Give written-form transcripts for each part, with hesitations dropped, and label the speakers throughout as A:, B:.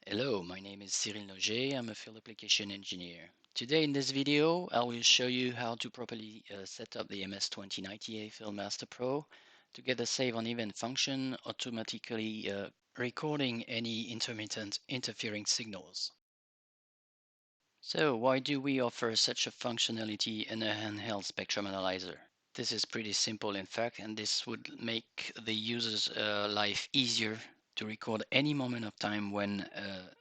A: Hello, my name is Cyril Noger. I'm a field application engineer. Today in this video, I will show you how to properly set up the MS2090A Field Master Pro to get the save on event function automatically recording any intermittent interfering signals. So why do we offer such a functionality in a handheld spectrum analyzer? This is pretty simple in fact, and this would make the user's life easier to record any moment of time when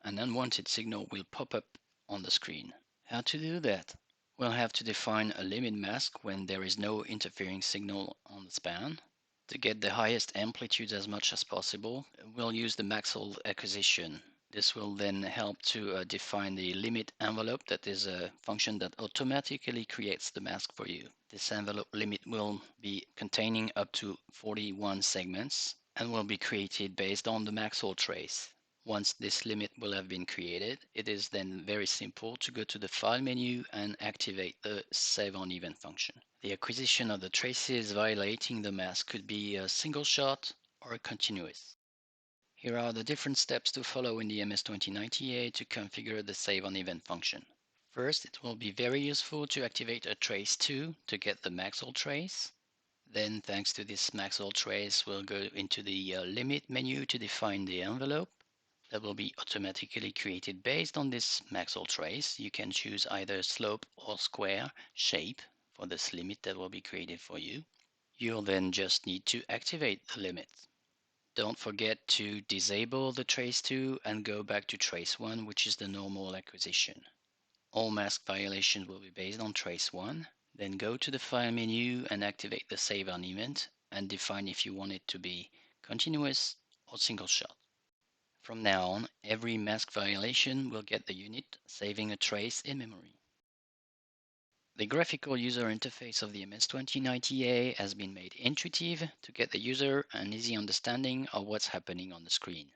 A: an unwanted signal will pop up on the screen. How to do that? We'll have to define a limit mask when there is no interfering signal on the span. To get the highest amplitude as much as possible, we'll use the maximum acquisition. This will then help to define the limit envelope, that is a function that automatically creates the mask for you. This envelope limit will be containing up to 41 segments and will be created based on the maxwell trace. Once this limit will have been created, it is then very simple to go to the File menu and activate the Save on Event function. The acquisition of the traces violating the mask could be a single shot or continuous. Here are the different steps to follow in the MS2090A to configure the Save on Event function. First, it will be very useful to activate a trace 2 to get the maxwell trace. Then, thanks to this maxwell trace, we'll go into the Limit menu to define the envelope that will be automatically created based on this maxwell trace. You can choose either slope or square shape for this limit that will be created for you. You'll then just need to activate the limit. Don't forget to disable the trace 2 and go back to trace 1, which is the normal acquisition. All mask violations will be based on trace 1. Then go to the File menu and activate the Save on Event and define if you want it to be continuous or single shot. From now on, every mask violation will get the unit saving a trace in memory. The graphical user interface of the MS2090A has been made intuitive to get the user an easy understanding of what's happening on the screen.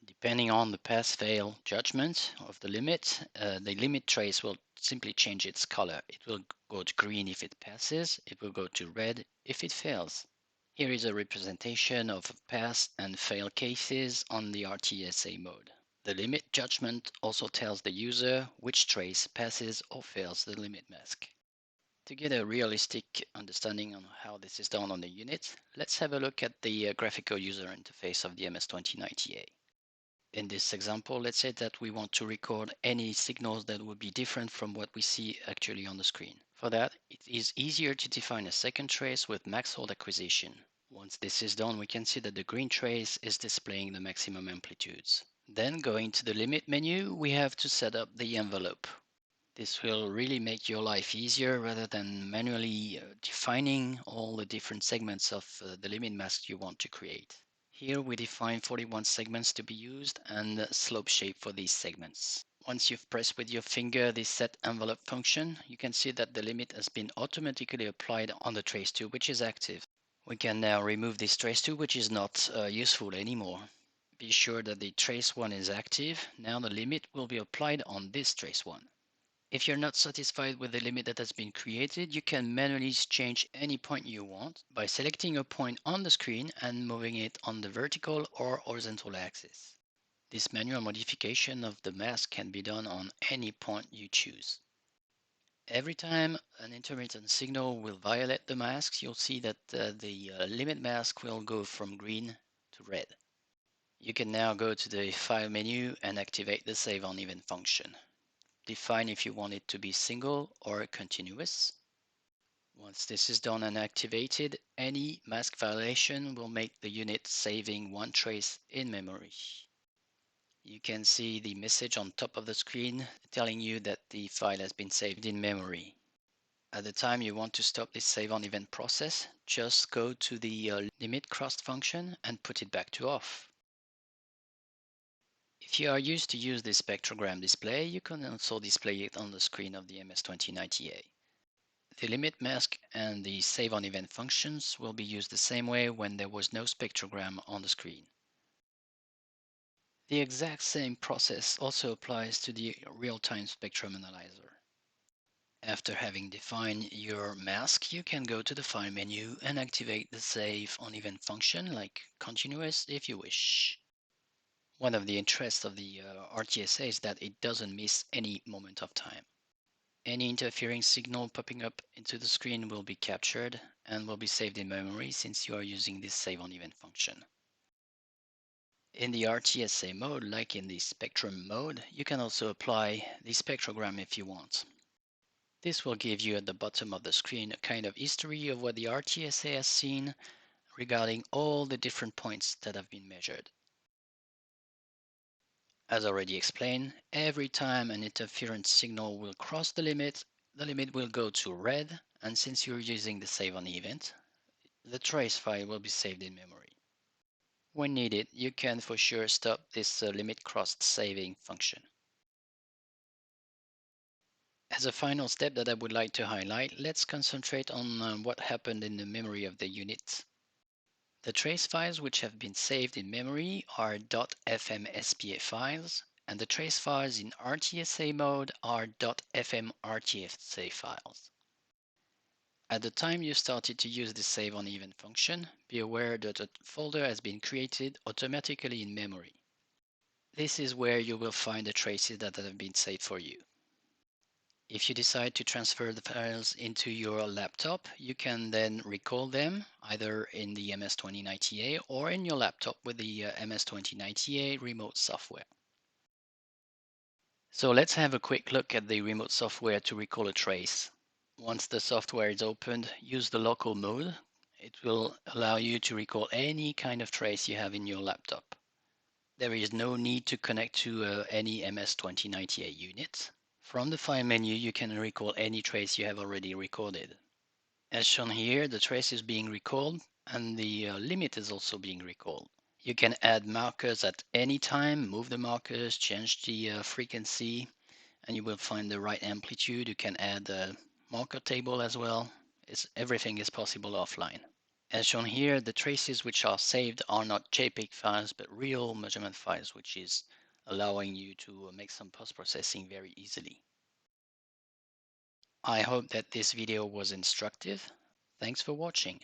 A: Depending on the pass-fail judgment of the limit trace will simply change its color. It will go to green if it passes, it will go to red if it fails. Here is a representation of pass and fail cases on the RTSA mode. The limit judgment also tells the user which trace passes or fails the limit mask. To get a realistic understanding on how this is done on the unit, let's have a look at the graphical user interface of the MS2090A. In this example, let's say that we want to record any signals that would be different from what we see actually on the screen. For that, it is easier to define a second trace with maxwell acquisition. Once this is done, we can see that the green trace is displaying the maximum amplitudes. Then going to the limit menu, we have to set up the envelope. This will really make your life easier rather than manually defining all the different segments of the limit mask you want to create. Here we define 41 segments to be used and a slope shape for these segments. Once you've pressed with your finger the set envelope function, you can see that the limit has been automatically applied on the trace 2, which is active. We can now remove this trace 2, which is not useful anymore. Be sure that the trace 1 is active. Now the limit will be applied on this trace 1. If you're not satisfied with the limit that has been created, you can manually change any point you want by selecting a point on the screen and moving it on the vertical or horizontal axis. This manual modification of the mask can be done on any point you choose. Every time an intermittent signal will violate the masks, you'll see that the limit mask will go from green to red. You can now go to the File menu and activate the Save on Event function. Define if you want it to be single or continuous. Once this is done and activated, any mask violation will make the unit saving one trace in memory. You can see the message on top of the screen telling you that the file has been saved in memory. At the time you want to stop this save on event process, just go to the limit crossed function and put it back to off. If you are used to use this spectrogram display, you can also display it on the screen of the MS2090A. The limit mask and the save on event functions will be used the same way when there was no spectrogram on the screen. The exact same process also applies to the real-time spectrum analyzer. After having defined your mask, you can go to the File menu and activate the Save on Event function, like continuous if you wish. One of the interests of the RTSA is that it doesn't miss any moment of time. Any interfering signal popping up into the screen will be captured and will be saved in memory since you are using this save on event function. In the RTSA mode, like in the spectrum mode, you can also apply the spectrogram if you want. This will give you at the bottom of the screen a kind of history of what the RTSA has seen regarding all the different points that have been measured. As already explained, every time an interference signal will cross the limit will go to red, and since you're using the save on event, the trace file will be saved in memory. When needed, you can for sure stop this limit crossed saving function. As a final step that I would like to highlight, let's concentrate on what happened in the memory of the unit. The trace files which have been saved in memory are .fm.spa files, and the trace files in RTSA mode are .fm.RTSA files. At the time you started to use the save on event function, be aware that a folder has been created automatically in memory. This is where you will find the traces that have been saved for you. If you decide to transfer the files into your laptop, you can then recall them either in the MS2090A or in your laptop with the MS2090A remote software. So let's have a quick look at the remote software to recall a trace. Once the software is opened, use the local mode. It will allow you to recall any kind of trace you have in your laptop. There is no need to connect to any MS2090A unit. From the file menu, you can recall any trace you have already recorded. As shown here, the trace is being recalled and the limit is also being recalled. You can add markers at any time, move the markers, change the frequency, and you will find the right amplitude. You can add a marker table as well. Everything is possible offline. As shown here, the traces which are saved are not JPEG files, but real measurement files, which is allowing you to make some post-processing very easily. I hope that this video was instructive. Thanks for watching.